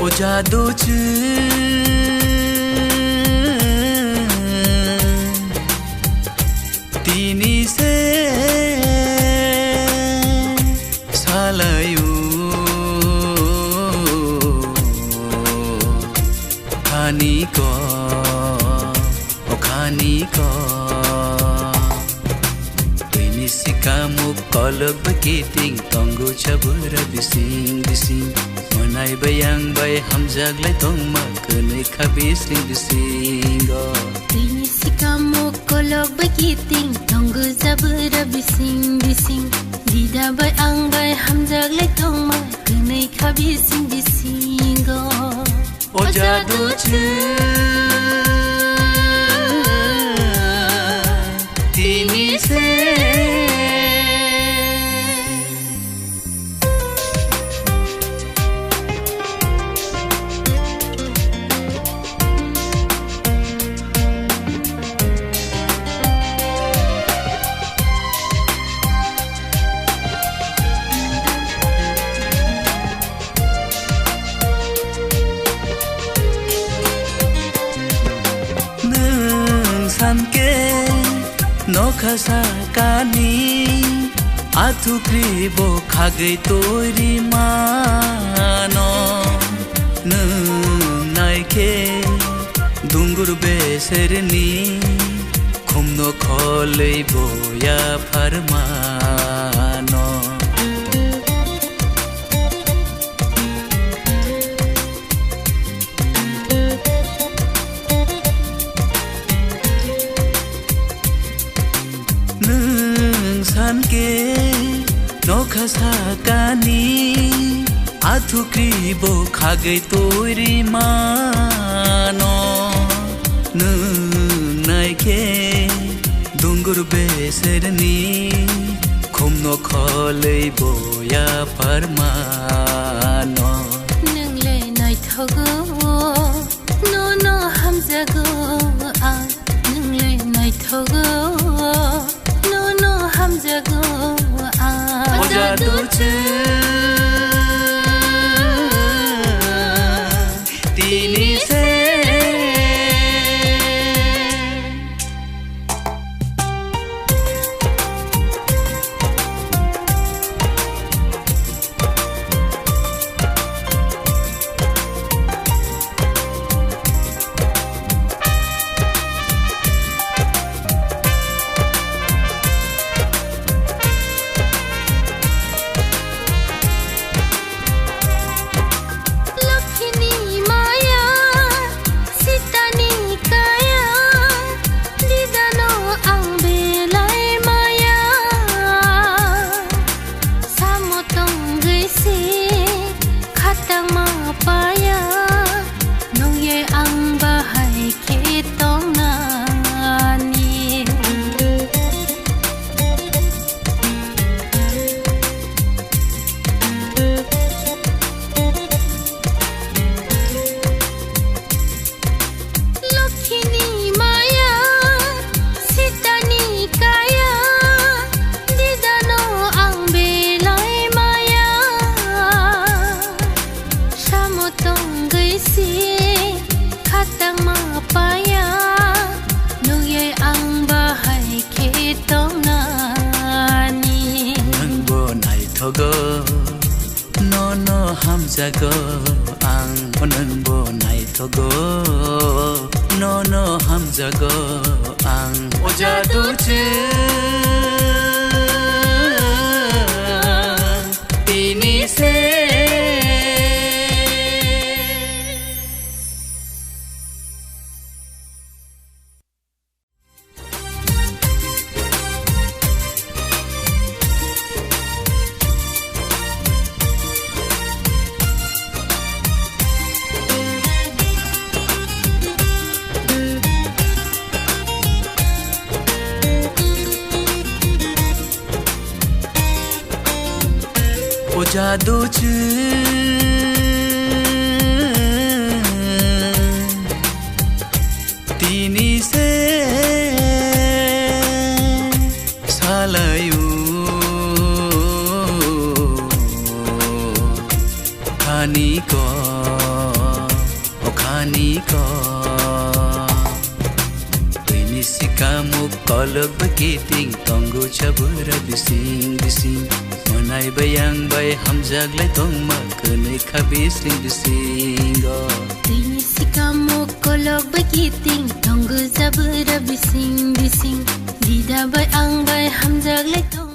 ओ जादू च तिनी से सालायु खानी को Kamu kolok begiting tonggu cabur bising bising Menai bayang bay hamzag lai tong makenai kabising bising Ini si kamu kolok begiting tonggu cabur bising bising Dida bayang bay hamzag lai tong makenai kabising bising O jadu tini se Nokha sakani atu kribo khagai tori mano naike dungur beserni khumno kholei boya farmano sanke nokha sakani athu kribo khagai tori mano naike dungur beserni khumno kholei boya farmano nangle nai thogo no hamzago nangle nai thogo hamzago O jadu tini se no hamzago ang oneng bo nai thogo no hamzago ang o jadu tini se O jadu tini se salayu khani ko ani ko Ini si kamu kolok begiting tonggu cabura bising bising Menai bayang bay hamjag lai tong ma kenai khabising bising Ini si kamu kolok begiting tonggu cabura bising bising Dida bay ang bay hamjag lai tong